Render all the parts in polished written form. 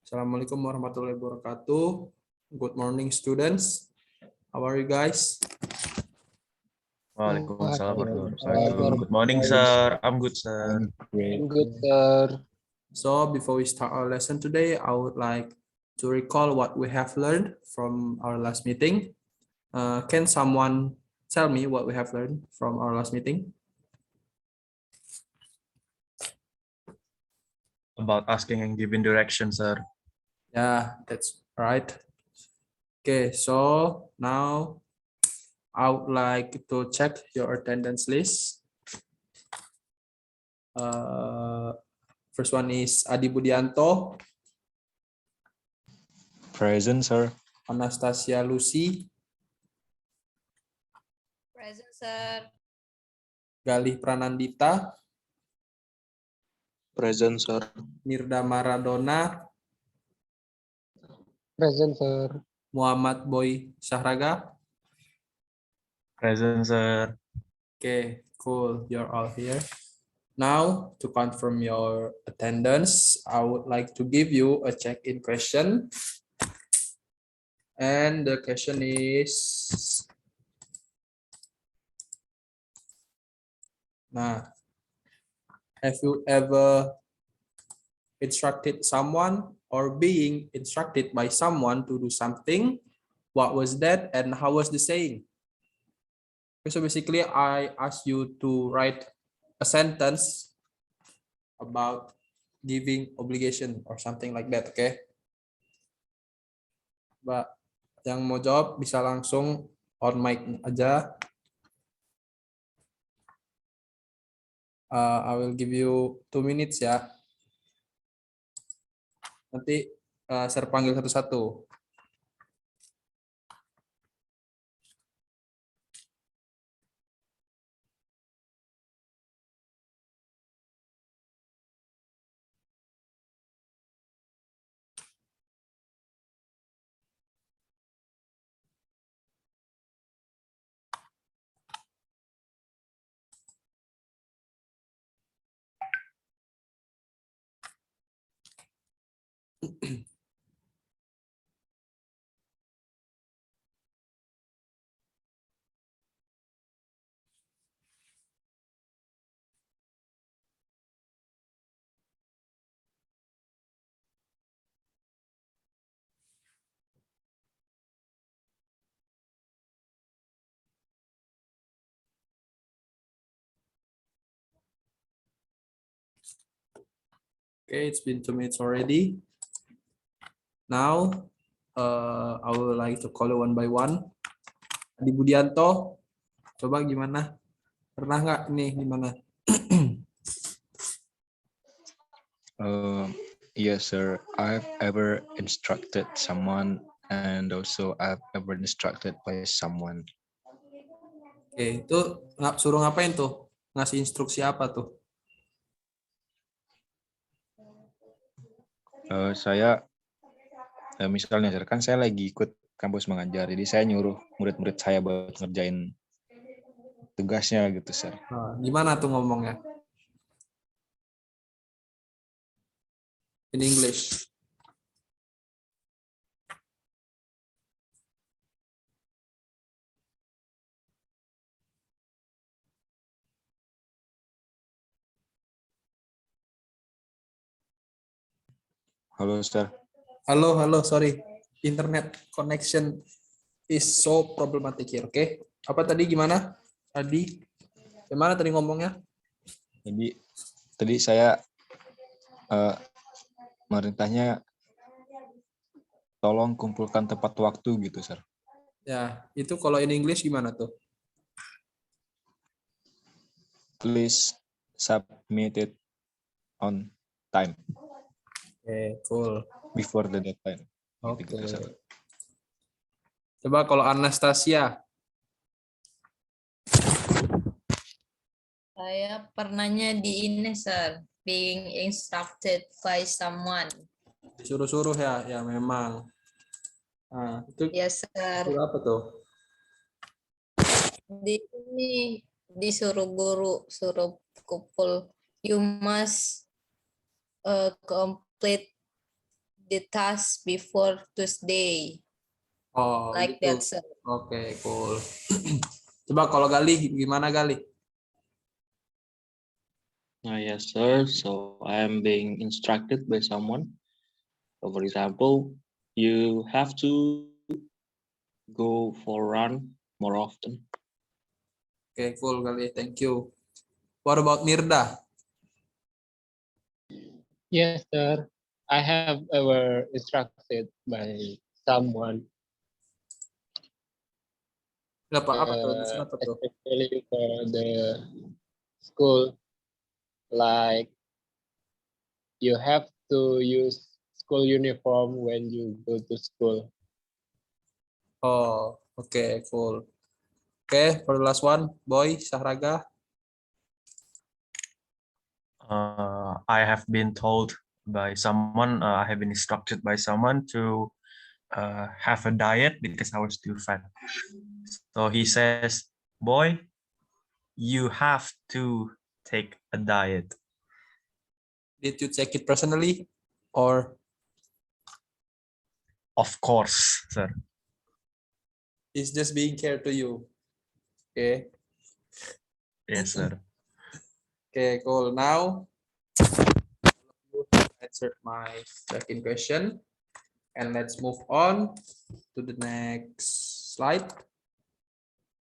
Assalamualaikum warahmatullahi wabarakatuh. Good morning, students. How are you guys? Waalaikumsalam warahmatullahi wabarakatuh. Good morning, sir. I'm good, sir. I'm good, sir. So before we start our lesson today, I would like to recall what we have learned from our last meeting. Can someone tell me what we have learned from our last meeting? About asking and giving direction, sir. Yeah, that's right. Okay, so now I would like to check your attendance list. First one is Adi Budianto, Present, sir. Anastasia Lucy, Present, sir. Galih Pranandita, Present, sir. Nirda Maradona, Present, sir. Muhammad Boy Syahraga. Present, sir. Okay, cool. You're all here. Now, to confirm your attendance, I would like to give you a check-in question. And the question is, have you ever instructed someone or being instructed by someone to do something? What was that and how was the saying? Okay, so basically I asked you to write a sentence about giving obligation or something like that, okay? Mbak, yang mau jawab bisa langsung on mic aja. I will give you 2 minutes ya. Nanti saya panggil satu-satu. Okay, it's been 2 minutes already. Now, I would like to call you one by one. Adi Budianto, coba gimana? Pernah nggak nih gimana? Yes, sir. I've ever instructed someone, and also I've ever instructed by someone. Oke, itu suruh ngapain tuh? Ngasih instruksi apa tuh? Misalnya, sir, kan saya lagi ikut kampus mengajar, jadi saya nyuruh murid-murid saya buat ngerjain tugasnya gitu, sir. Gimana tuh ngomongnya? In English. Halo, sir. Halo, sorry. Internet connection is so problematic here, oke? Apa tadi gimana? Gimana tadi ngomongnya? Jadi tadi saya merintahnya tolong kumpulkan tepat waktu gitu, sir. Ya, itu kalau in English gimana tuh? Please submit it on time. Oke, cool. Before the deadline. Oke. Gitu, sir. Coba kalau Anastasia. Saya pernahnya di ini, sir. Being instructed by someone. Suruh-suruh ya memang. Nah, itu Yes, sir. suruh apa tuh? Di ini disuruh guru, suruh kumpul. You must complete the task before Tuesday. Oh, Like gitu. that, sir. Oke, cool. Coba kalau Galih, gimana Galih? Yes, sir. So I am being instructed by someone. So for example, you have to go for a run more often. Oke, cool Galih. Thank you. What about Mirda? Yes, sir. I have ever instructed by someone, Apa tuh? Dosen apa tuh? especially for the school, like you have to use school uniform when you go to school. Oh, oke, cool. Oke, for the last one, Boy, Sahraga. I have been told by someone, I have been instructed by someone to have a diet because I was too fat. So he says, boy, you have to take a diet. Did you take it personally or Of course, sir. is just being care to you? Okay. Yes, sir. Okay, cool. Now, you answered my second question. And let's move on to the next slide.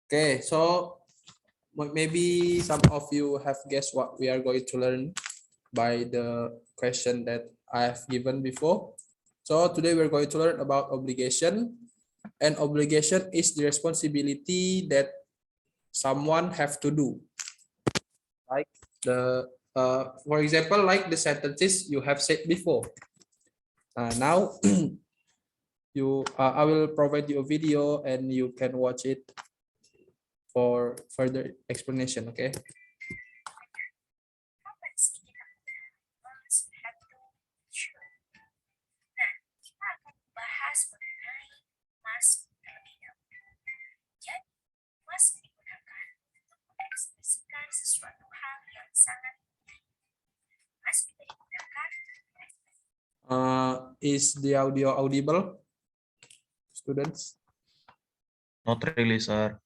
Okay, so maybe some of you have guessed what we are going to learn by the question that I have given before. So today we're going to learn about obligation. And obligation is the responsibility that someone have to do. Like for example, like the sentences you have said before. Now I will provide you a video and you can watch it for further explanation. Okay. Is the audio audible, students? Not really, sir.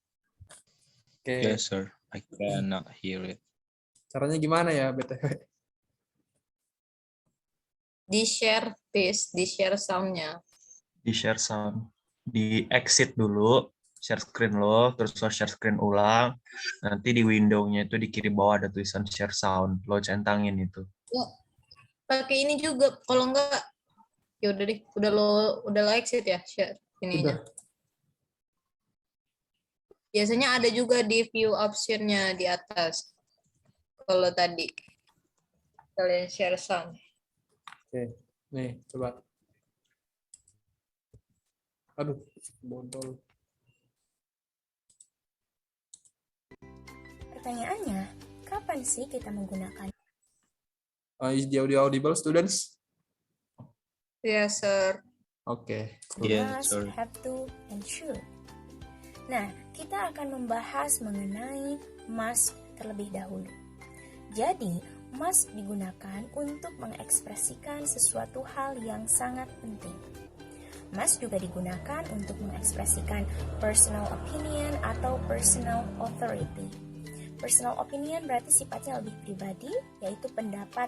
Okay. Yes, sir. I cannot hear it. Caranya gimana ya, BTW? Di share please, di share soundnya. Di share sound. Di exit dulu, share screen lo, terus lo share screen ulang. Nanti di window-nya itu di kiri bawah ada tulisan share sound. Lo centangin itu. Oh, pakai ini juga, kalau enggak ya udah deh, udah lo exit ya share ininya. Udah. Biasanya ada juga di view option-nya di atas. Kalau tadi kalian share sound. Oke. Nih, coba. Aduh, bodol. Pertanyaannya, kapan sih kita menggunakan? Is the audio audible, students? Yes, sir. Oke. Yes, Must, sir. have to, and should. Nah, kita akan membahas mengenai must terlebih dahulu. Jadi, must digunakan untuk mengekspresikan sesuatu hal yang sangat penting. Must juga digunakan untuk mengekspresikan personal opinion atau personal authority. Personal opinion berarti sifatnya lebih pribadi, yaitu pendapat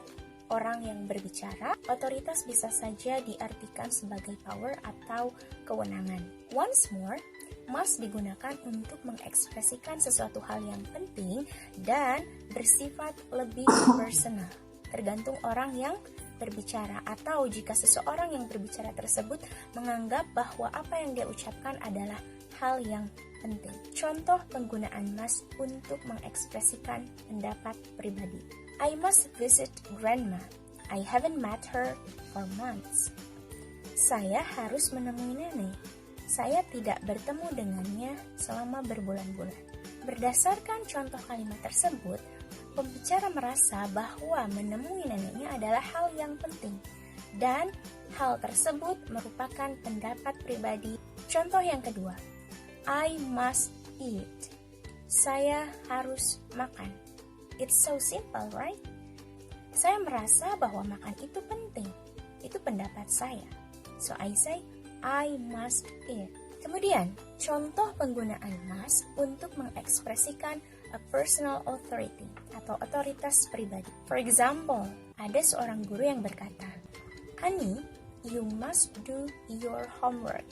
orang yang berbicara. Otoritas bisa saja diartikan sebagai power atau kewenangan. Once more, must digunakan untuk mengekspresikan sesuatu hal yang penting dan bersifat lebih personal, tergantung orang yang berbicara, atau jika seseorang yang berbicara tersebut menganggap bahwa apa yang dia ucapkan adalah hal yang penting. Contoh penggunaan must untuk mengekspresikan pendapat pribadi. I must visit grandma. I haven't met her for months. Saya harus menemui nenek. Saya tidak bertemu dengannya selama berbulan-bulan. Berdasarkan contoh kalimat tersebut, pembicara merasa bahwa menemui neneknya adalah hal yang penting, dan hal tersebut merupakan pendapat pribadi. Contoh yang kedua, I must eat. Saya harus makan. It's so simple, right? Saya merasa bahwa makan itu penting. Itu pendapat saya. So I say, I must eat. Kemudian, contoh penggunaan must untuk mengekspresikan a personal authority atau otoritas pribadi. For example, ada seorang guru yang berkata, Ani, you must do your homework.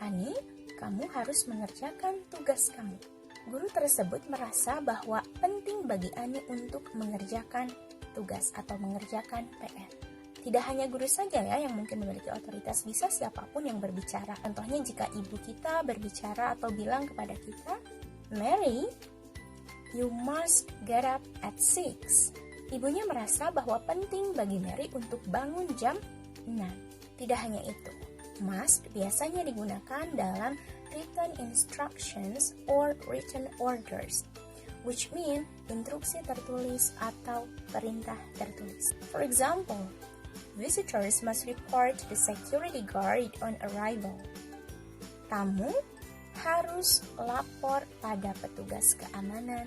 Ani, kamu harus mengerjakan tugas kamu. Guru tersebut merasa bahwa penting bagi Ani untuk mengerjakan tugas atau mengerjakan PR. Tidak hanya guru saja ya yang mungkin memiliki otoritas, bisa siapapun yang berbicara. Contohnya jika ibu kita berbicara atau bilang kepada kita, Mary, you must get up at 6. Ibunya merasa bahwa penting bagi Mary untuk bangun jam 6. Tidak hanya itu, must biasanya digunakan dalam written instructions or written orders, which mean instruksi tertulis atau perintah tertulis. For example, visitors must report to the security guard on arrival. Tamu harus lapor pada petugas keamanan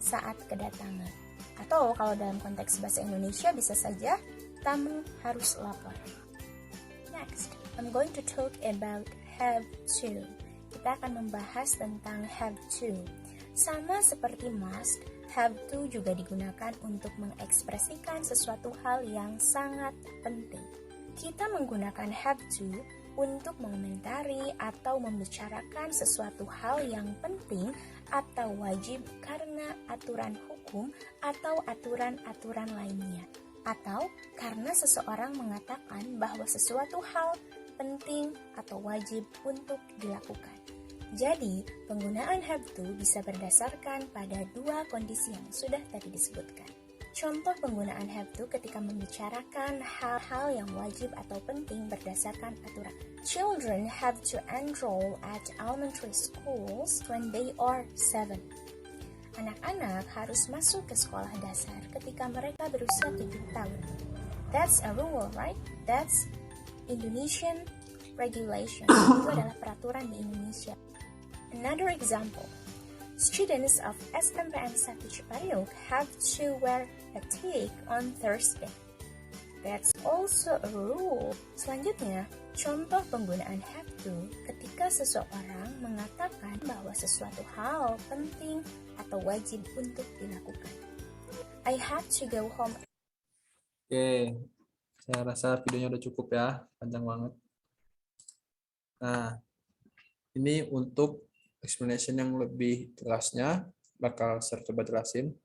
saat kedatangan. Atau kalau dalam konteks bahasa Indonesia bisa saja tamu harus lapor. Next, I'm going to talk about have to. Kita akan membahas tentang have to. Sama seperti must, have to juga digunakan untuk mengekspresikan sesuatu hal yang sangat penting. Kita menggunakan have to untuk mengomentari atau membicarakan sesuatu hal yang penting atau wajib karena aturan hukum atau aturan-aturan lainnya. Atau karena seseorang mengatakan bahwa sesuatu hal penting atau wajib untuk dilakukan. Jadi, penggunaan have to bisa berdasarkan pada dua kondisi yang sudah tadi disebutkan. Contoh penggunaan have to ketika membicarakan hal-hal yang wajib atau penting berdasarkan aturan. Children have to enroll at elementary schools when they are 7. Anak-anak harus masuk ke sekolah dasar ketika mereka berusia 7 tahun. That's a rule, right? That's Indonesian regulation. Itu adalah peraturan di Indonesia. Another example, students of SMPN 1 Cipayung have to wear a fatigue on Thursday. That's also a rule. Selanjutnya, contoh penggunaan have to ketika seseorang mengatakan bahwa sesuatu hal penting atau wajib untuk dilakukan. I have to go home. Oke, saya rasa videonya udah cukup ya, panjang banget. Nah, ini untuk explanation yang lebih jelasnya, bakal saya coba jelasin.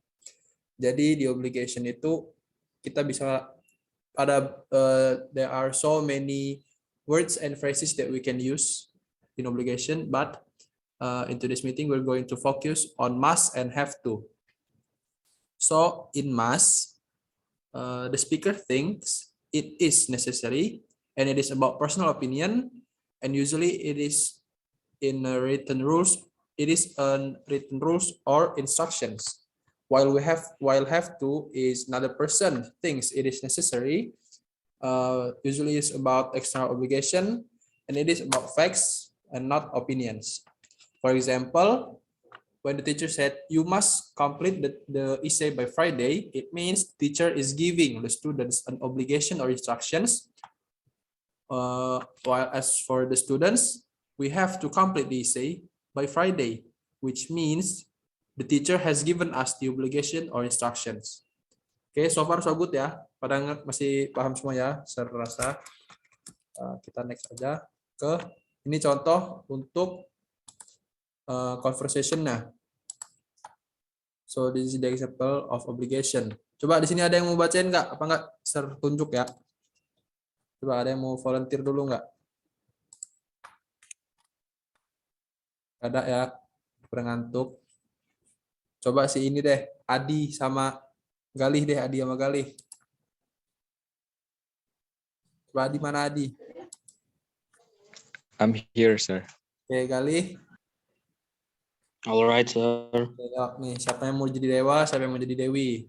Jadi di obligation itu kita bisa ada there are so many words and phrases that we can use in obligation, but in today's meeting we're going to focus on must and have to. So in must, the speaker thinks it is necessary and it is about personal opinion, and usually it is in written rules. It is written rules or instructions. While have to is another person thinks it is necessary. Usually it's about external obligation, and it is about facts and not opinions. For example, when the teacher said you must complete the essay by Friday, it means teacher is giving the students an obligation or instructions. While as for the students, we have to complete the essay by Friday, which means the teacher has given us the obligation or instructions. Oke, so far so good ya. Pada masih paham semua ya, saya rasa. Kita next aja ke ini contoh untuk conversation-nya. So this is the example of obligation. Coba di sini ada yang mau bacain nggak? Apa nggak? Saya tunjuk ya. Coba ada yang mau volunteer dulu nggak? Ada ya, berangantuk. Coba si ini deh, Adi sama Galih deh, Adi sama Galih. Coba Adi, mana Adi? I'm here, sir. Oke, Galih. Alright, sir. Oke, nih, siapa yang mau jadi dewa, siapa yang mau jadi dewi?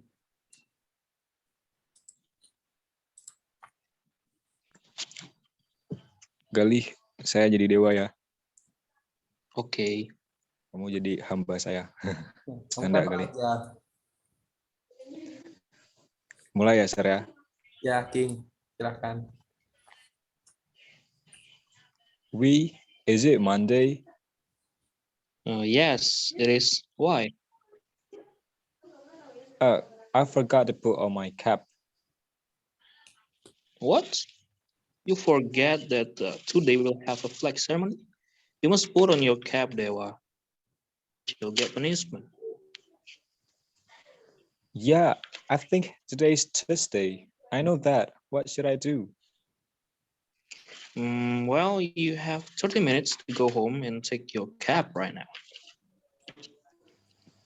Galih, saya jadi dewa ya. Okay. Kamu jadi hamba saya. Canda Galih. aja. Mulai ya, sir ya. Ya, King. Silakan. Is it Monday? Yes, it is. Why? I forgot to put on my cap. What? You forget that today we'll have a flag ceremony? You must put on your cap, Dewa. You'll get punishment. Yeah, I think today's Tuesday. I know that. What should I do? Well, you have 30 minutes to go home and take your cap right now.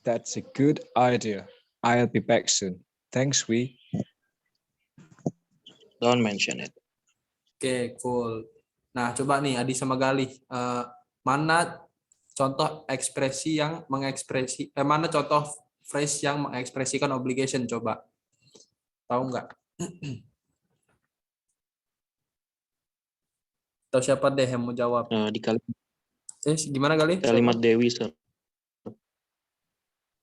That's a good idea. I'll be back soon. Thanks, Wee. Don't mention it. Oke, cool. Nah, coba nih Adi sama Galih, mana contoh ekspresi yang mana contoh phrase yang mengekspresikan obligation, coba. Tahu nggak? Tahu siapa deh yang mau jawab? Di kalimat Gimana Galih? Dewi, sir.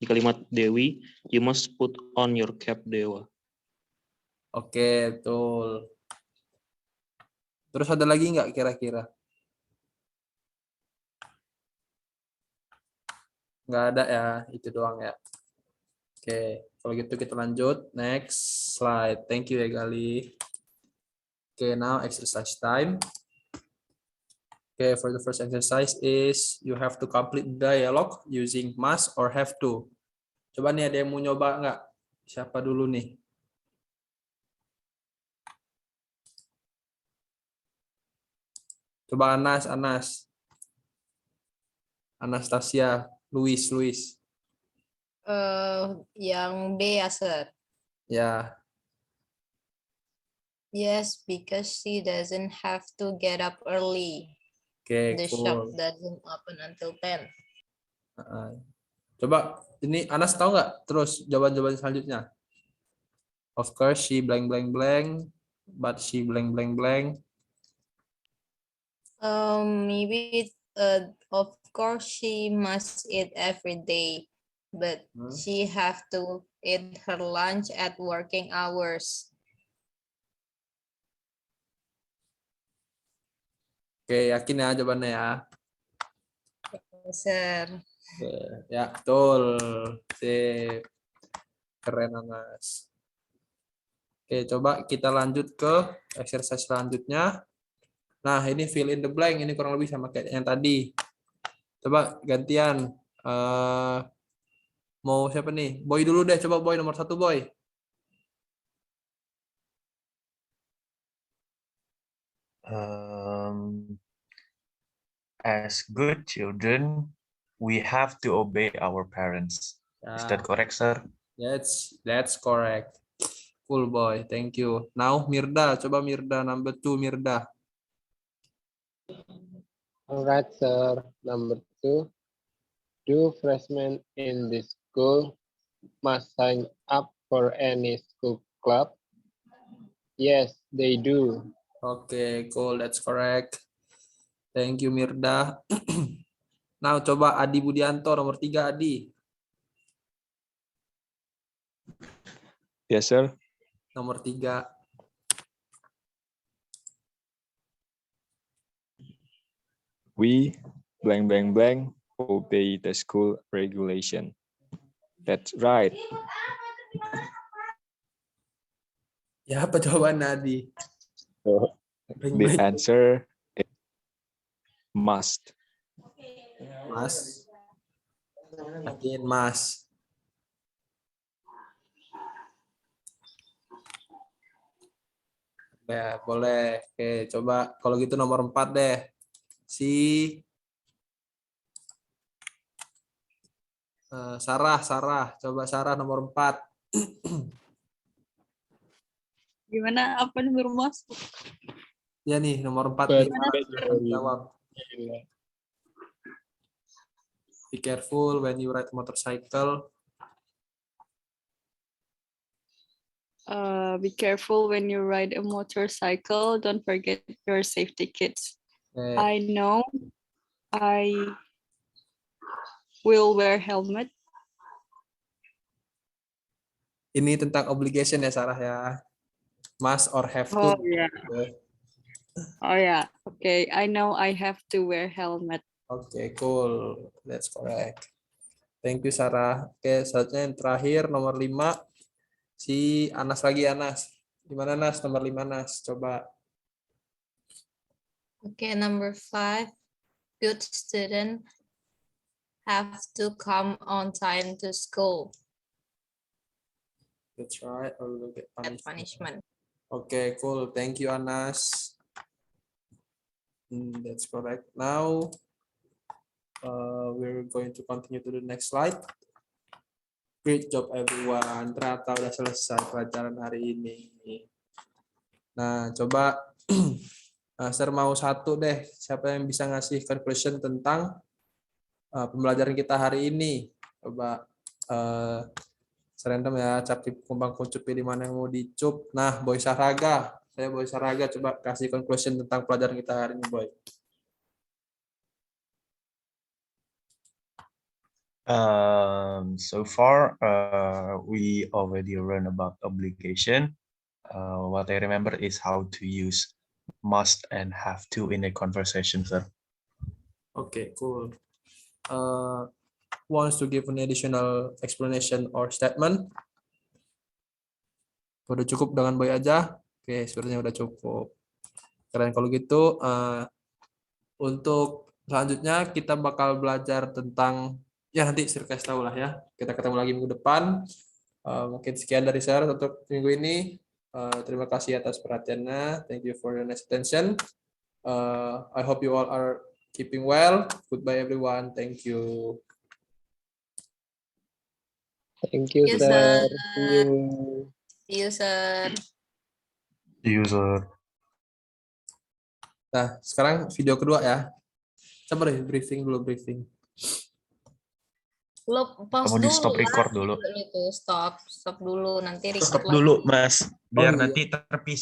Di kalimat Dewi, you must put on your cap, Dewa. Oke, betul. Terus ada lagi nggak kira-kira? Nggak ada ya, itu doang ya. Oke, kalau gitu kita lanjut. Next slide. Thank you ya Gali. Oke, now exercise time. Okay, for the first exercise is you have to complete dialogue using must or have to. Coba nih ada yang mau nyoba nggak? Siapa dulu nih? Coba Anas. Anastasia, Luis. Yang B ya, Sir. Ya, Yes, because she doesn't have to get up early. oke, The shop cool. doesn't open until 10. Coba ini Anas tahu nggak? Terus jawaban selanjutnya. Of course she blank blank blank, but she blank blank blank. Maybe of course she must eat every day, but she have to eat her lunch at working hours. Oke, yakin ya jawabannya ya? Sir. Oke, ya betul. Sip. Keren Anas. Oke, coba kita lanjut ke exercise selanjutnya. Nah, ini fill in the blank. Ini kurang lebih sama kayak yang tadi. Coba gantian. Mau siapa nih? Boy dulu deh. Coba Boy nomor 1, Boy. As good children, we have to obey our parents. Is that correct, sir? That's correct. Cool boy, thank you. Now Mirda, coba Mirda number 2 Mirda. Alright, sir. Number 2. Do freshmen in this school must sign up for any school club? Yes, they do. Okay, cool. That's correct. Thank you, Mirda. Now, coba Adi Budianto, nomor 3, Adi. Yes, sir. Nomor 3. We blank blank blank obey the school regulation. That's right. Ya, apa jawaban Adi? So, the answer is must. Mas. Yakin, Mas. Ya, boleh. Oke, coba kalau gitu nomor 4 deh. Sarah. Coba Sarah nomor 4. Gimana? Apa nomor Mas? Ya nih, nomor 4 nih. Jawab. Be careful when you ride motorcycle. Be careful when you ride a motorcycle. Don't forget your safety kits. I know. I will wear helmet. Ini tentang obligation ya Sarah ya. Must or have to. Oh, yeah. Oh yeah. Okay. I know I have to wear helmet. Oke, cool. That's correct. Thank you, Sarah. Oke, selanjutnya yang terakhir, nomor 5. Si Anas lagi, Anas. Gimana, Nas? Nomor 5, Nas. Coba. Okay, number 5. Good student have to come on time to school. That's right. Or look at At punishment. punishment. Okay, cool. Thank you, Anas. That's correct. Now, we're going to continue to the next slide. Great job, everyone. Ternyata udah selesai pelajaran hari ini. Nah, coba Sir mau satu deh. Siapa yang bisa ngasih conclusion tentang pembelajaran kita hari ini? Coba serandom ya, capip kumbang kuncup, pilih mana yang mau dicup. Nah, Boy Saraga. Saya Boy Saraga, coba kasih conclusion tentang pelajaran kita hari ini, Boy. So far, we already learned about obligation. What I remember is how to use must and have to in a conversation, sir. Okay, cool. Wants to give an additional explanation or statement? Udah cukup dengan Boy aja? Oke, sebenarnya udah cukup. Keren kalau gitu. Untuk selanjutnya kita bakal belajar tentang, ya nanti Sir kasih tahu lah ya. Kita ketemu lagi minggu depan. Mungkin sekian dari saya untuk minggu ini. Terima kasih atas perhatiannya. Thank you for your nice attention. I hope you all are keeping well. Goodbye everyone. Thank you. Thank you, Yes, sir. sir. See you. See you, sir. User. Nah, sekarang video kedua ya. Coba deh briefing dulu, briefing. Lo pause Kamu di dulu stop lah. record dulu. Itu stop dulu nanti record Stop lagi. dulu, Mas. Biar iya. nanti terpisah.